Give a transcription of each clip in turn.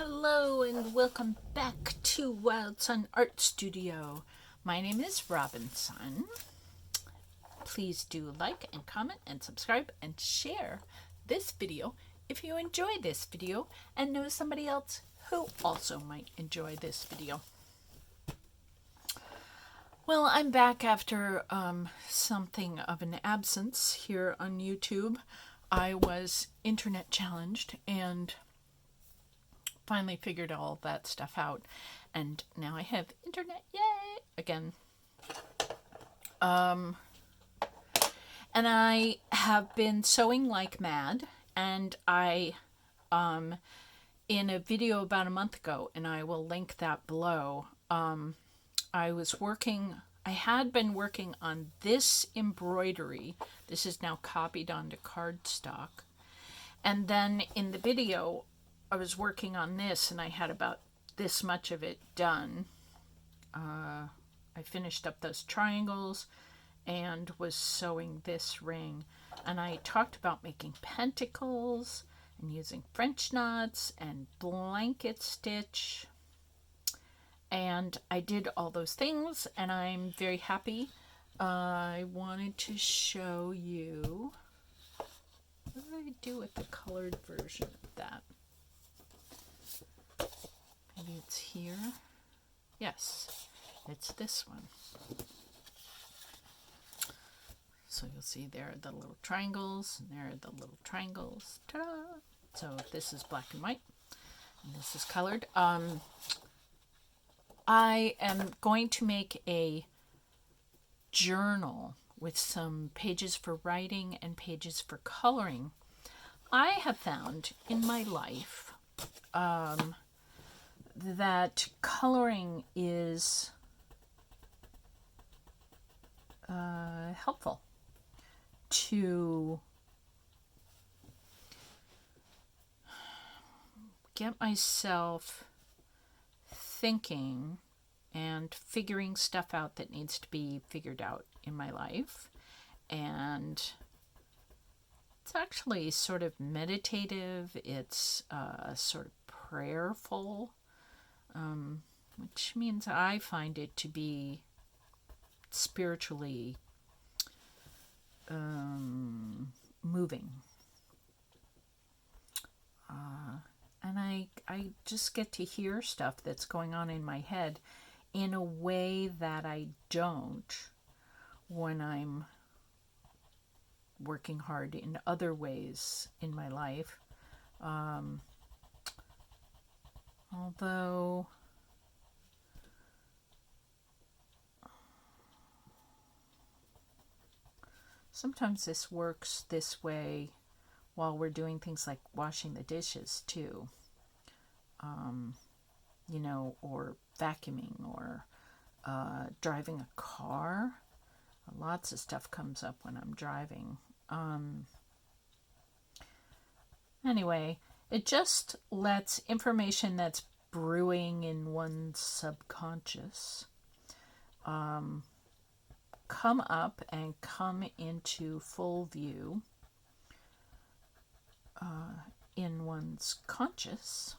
Hello and welcome back to Wildsunne Art Studio. My name is Robinsunne. Please do like and comment and subscribe and share this video if you enjoy this video and know somebody else who also might enjoy this video. Well, I'm back after something of an absence here on YouTube. I was internet challenged and finally figured all that stuff out, and now I have internet, yay, again. And I have been sewing like mad, and I in a video about a month ago, and I will link that below, I had been working on this embroidery. This is now copied onto cardstock, and then in the video I was working on this, and I had about this much of it done. I finished up those triangles and was sewing this ring. And I talked about making pentacles and using French knots and blanket stitch. And I did all those things, and I'm very happy. I wanted to show you, what did I do with the colored version of that? Maybe it's here. Yes, it's this one. So you'll see there are the little triangles, and there are the little triangles. Ta-da! So this is black and white, and this is colored. I am going to make a journal with some pages for writing and pages for coloring. I have found in my life that coloring is helpful to get myself thinking and figuring stuff out that needs to be figured out in my life. And it's actually sort of meditative, it's sort of prayerful. Which means I find it to be spiritually moving. And I just get to hear stuff that's going on in my head in a way that I don't when I'm working hard in other ways in my life. Although sometimes this works this way while we're doing things like washing the dishes too, or vacuuming or driving a car. Lots of stuff comes up when I'm driving. Anyway, it just lets information that's brewing in one's subconscious come up and come into full view in one's conscious,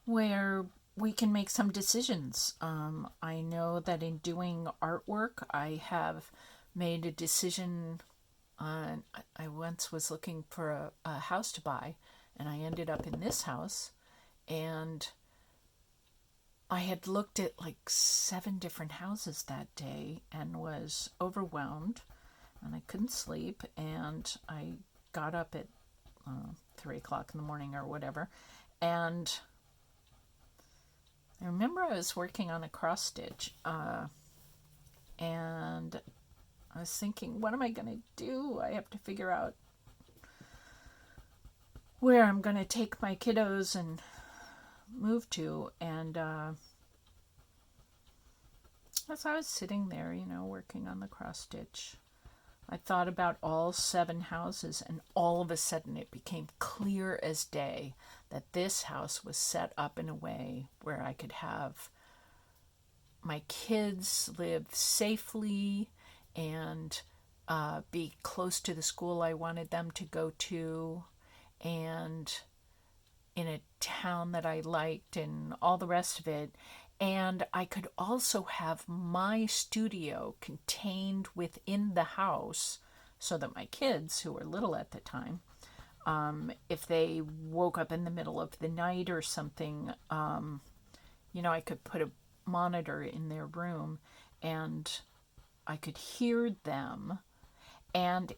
where we can make some decisions. I know that in doing artwork, I have made a decision. I once was looking for a house to buy, and I ended up in this house, and I had looked at like 7 different houses that day and was overwhelmed, and I couldn't sleep, and I got up at 3 o'clock in the morning or whatever, and I remember I was working on a cross stitch, and I was thinking, what am I going to do? I have to figure out where I'm going to take my kiddos and move to. And as I was sitting there, working on the cross stitch, I thought about all 7 houses, and all of a sudden it became clear as day that this house was set up in a way where I could have my kids live safely and be close to the school I wanted them to go to, and in a town that I liked and all the rest of it. And I could also have my studio contained within the house so that my kids, who were little at the time, if they woke up in the middle of the night or something, I could put a monitor in their room and I could hear them. And,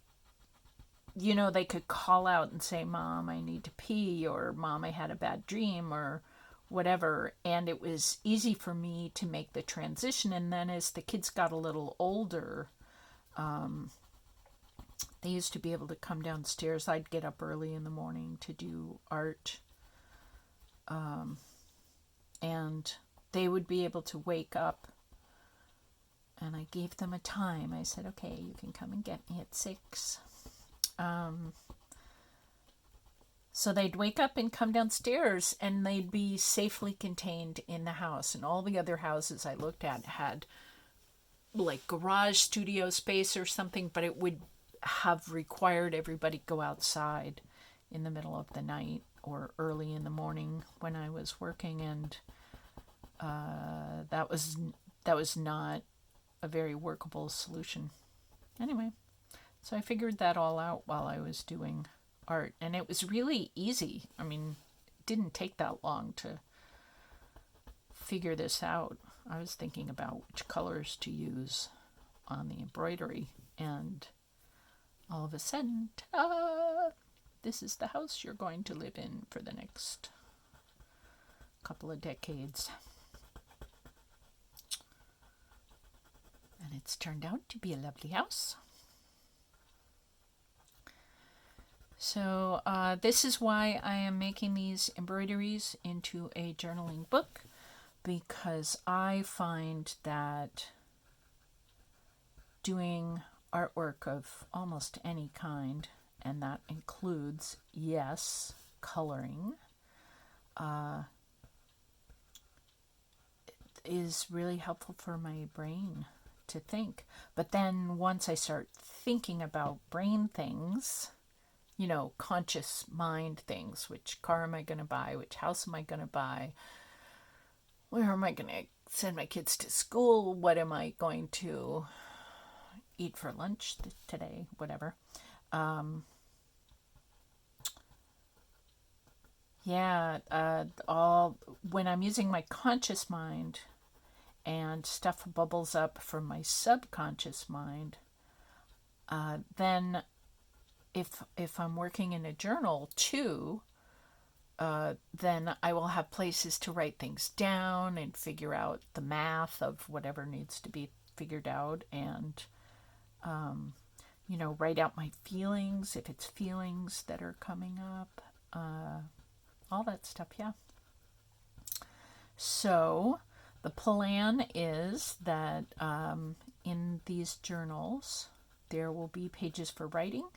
they could call out and say, Mom, I need to pee, or Mom, I had a bad dream, or whatever. And it was easy for me to make the transition. And then as the kids got a little older, they used to be able to come downstairs. I'd get up early in the morning to do art. And they would be able to wake up. And I gave them a time. I said, okay, you can come and get me at 6. So they'd wake up and come downstairs, and they'd be safely contained in the house. And all the other houses I looked at had like garage studio space or something, but it would have required everybody go outside in the middle of the night or early in the morning when I was working, and that was not a very workable solution. Anyway, so I figured that all out while I was doing art, and it was really easy. I mean, it didn't take that long to figure this out. I was thinking about which colors to use on the embroidery, and all of a sudden, ta-da! This is the house you're going to live in for the next couple of decades. And it's turned out to be a lovely house. So this is why I am making these embroideries into a journaling book, because I find that doing artwork of almost any kind, and that includes, yes, coloring, is really helpful for my brain to think. But then once I start thinking about brain things, conscious mind things, which car am I going to buy, which house am I going to buy, where am I going to send my kids to school, what am I going to eat for lunch today, whatever. All when I'm using my conscious mind and stuff bubbles up from my subconscious mind, then if I'm working in a journal too, then I will have places to write things down and figure out the math of whatever needs to be figured out, and write out my feelings if it's feelings that are coming up, all that stuff. Yeah. So the plan is that in these journals there will be pages for writing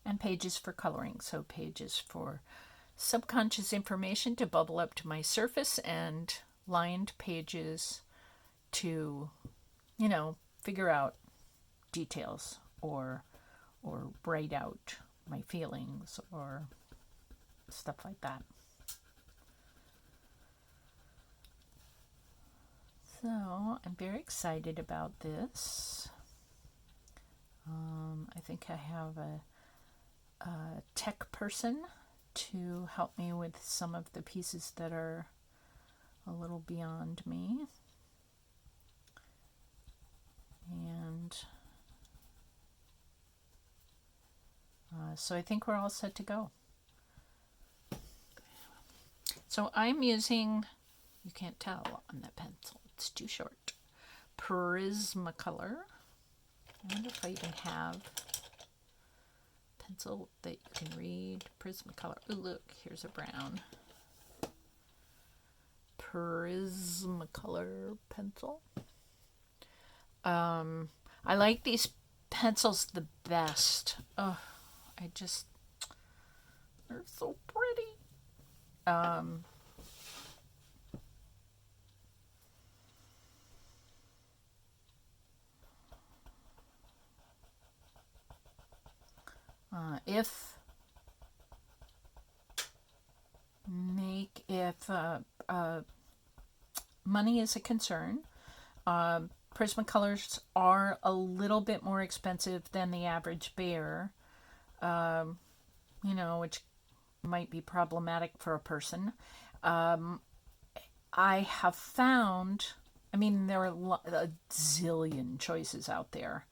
and pages for coloring. So pages for subconscious information to bubble up to my surface, and lined pages to, figure out details or write out my feelings or stuff like that. So I'm very excited about this. I think I have a tech person to help me with some of the pieces that are a little beyond me. And so I think we're all set to go. So I'm using, you can't tell on that pencil, it's too short, Prismacolor. I wonder if I even have a pencil that you can read. Prismacolor. Oh, look, here's a brown. Prismacolor pencil. I like these pencils the best. Oh, they're so pretty. If if money is a concern, Prismacolors are a little bit more expensive than the average bear, which might be problematic for a person. I have found, there are a zillion choices out there,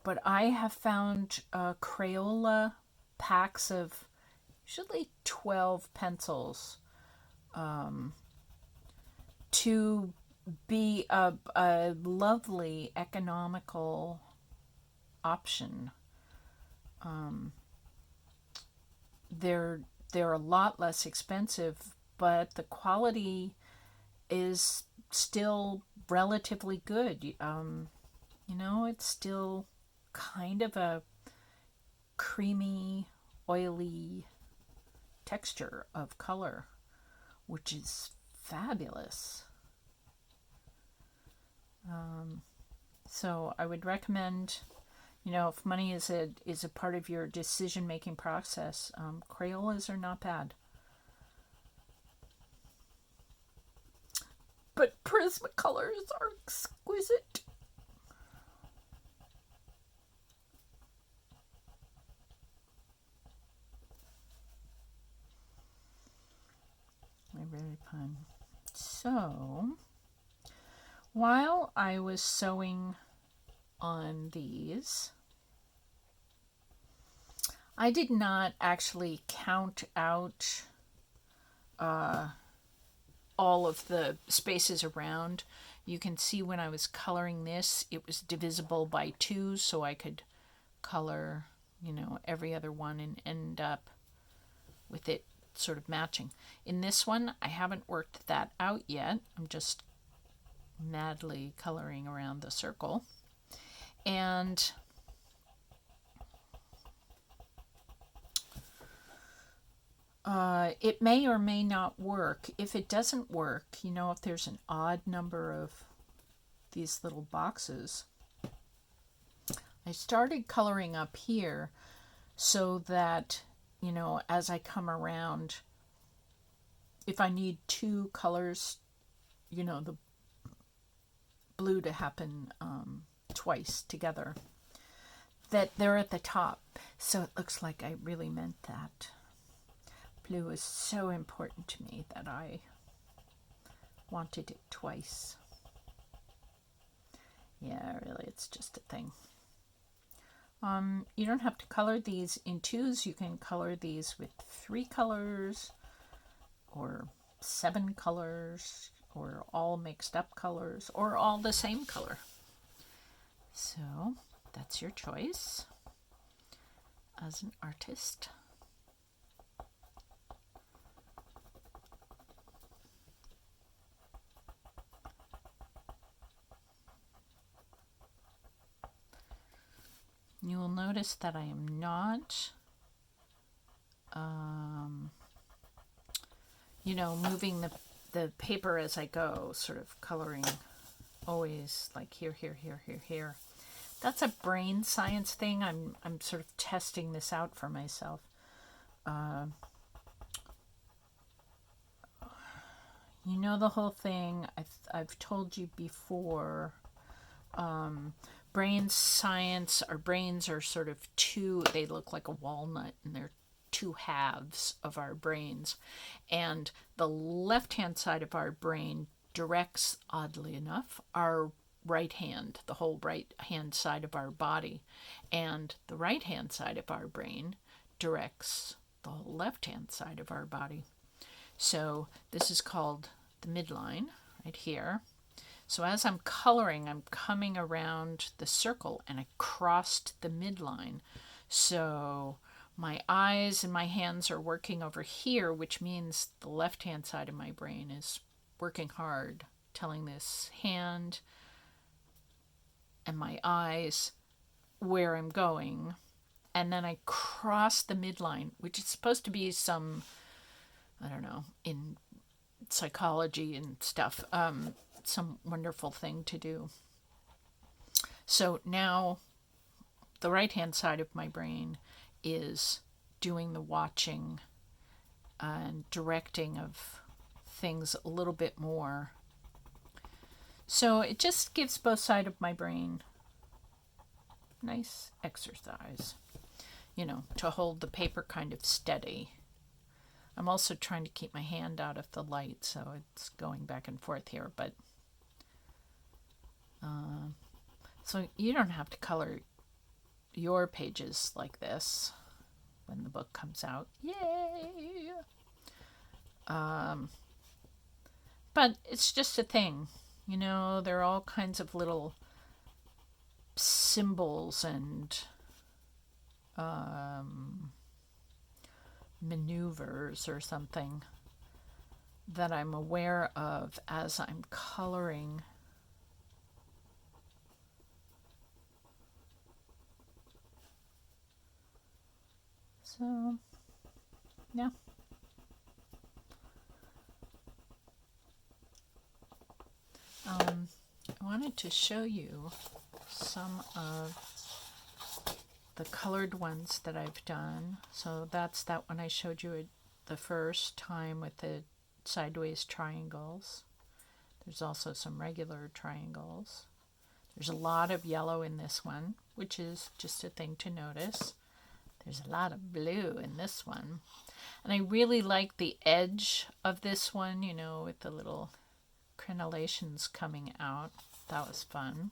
but I have found Crayola packs of usually 12 pencils to be a lovely economical option. They're a lot less expensive, but the quality is still relatively good. It's still kind of a creamy, oily texture of color, which is fabulous. So I would recommend, if money is a part of your decision making process, Crayolas are not bad. But Prismacolors are exquisite. They're very fun. So, while I was sewing on these, I did not actually count out all of the spaces around. You can see when I was coloring this, it was divisible by 2, so I could color, every other one and end up with it sort of matching. In this one, I haven't worked that out yet. I'm just madly coloring around the circle. And it may or may not work. If it doesn't work, if there's an odd number of these little boxes, I started coloring up here so that, as I come around, if I need 2 colors, the blue to happen twice together, that they're at the top. So it looks like I really meant that. Blue is so important to me that I wanted it twice. Yeah, really, it's just a thing. You don't have to color these in 2s. You can color these with 3 colors or 7 colors or all mixed up colors or all the same color. So that's your choice as an artist. You will notice that I am not, moving the paper as I go, sort of coloring always like here, here, here, here, here. That's a brain science thing. I'm sort of testing this out for myself. The whole thing I've told you before. Brain science, our brains are sort of they look like a walnut, and they're 2 halves of our brains. And the left-hand side of our brain directs, oddly enough, our right hand, the whole right-hand side of our body. And the right-hand side of our brain directs the whole left-hand side of our body. So this is called the midline right here. So as I'm coloring, I'm coming around the circle and I crossed the midline. So my eyes and my hands are working over here, which means the left-hand side of my brain is working hard, telling this hand and my eyes where I'm going. And then I cross the midline, which is supposed to be some, I don't know, in psychology and stuff, some wonderful thing to do. So now the right hand side of my brain is doing the watching and directing of things a little bit more. So it just gives both sides of my brain nice exercise, to hold the paper kind of steady. I'm also trying to keep my hand out of the light, so it's going back and forth here, but so you don't have to color your pages like this when the book comes out. Yay! But it's just a thing. There are all kinds of little symbols and maneuvers or something that I'm aware of as I'm coloring. So, yeah. I wanted to show you some of the colored ones that I've done. So that's that one I showed you the first time with the sideways triangles. There's also some regular triangles. There's a lot of yellow in this one, which is just a thing to notice. There's a lot of blue in this one. And I really like the edge of this one, with the little crenellations coming out. That was fun.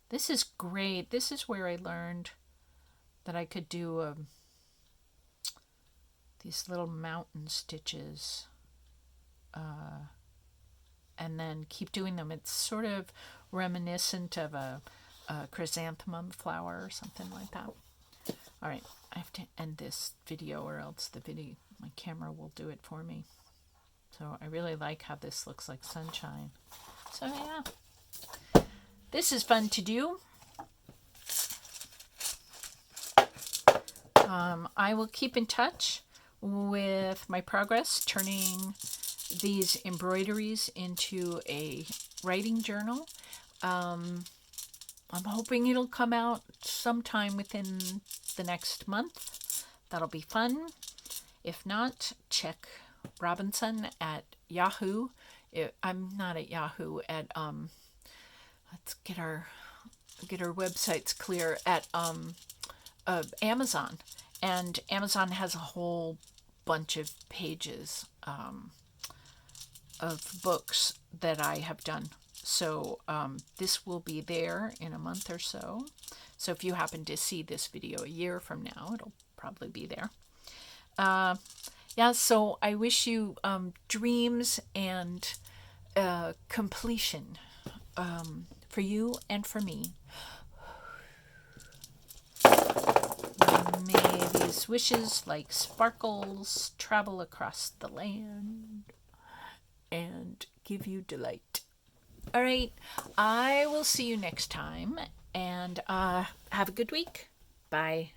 This is great. This is where I learned that I could do these little mountain stitches and then keep doing them. It's sort of reminiscent of a chrysanthemum flower or something like that. All right, I have to end this video or else my camera will do it for me. So I really like how this looks like sunshine. So yeah, this is fun to do. I will keep in touch with my progress, turning these embroideries into a writing journal. I'm hoping it'll come out sometime within the next month. That'll be fun. If not, check Robinsunne at Yahoo. I'm not at Yahoo. At let's get our websites clear. At Amazon, and Amazon has a whole bunch of pages of books that I have done. So this will be there in a month or so. So if you happen to see this video a year from now, it'll probably be there. Yeah, so I wish you dreams and completion for you and for me. May these wishes, like sparkles, travel across the land and give you delight. All right, I will see you next time, and have a good week. Bye.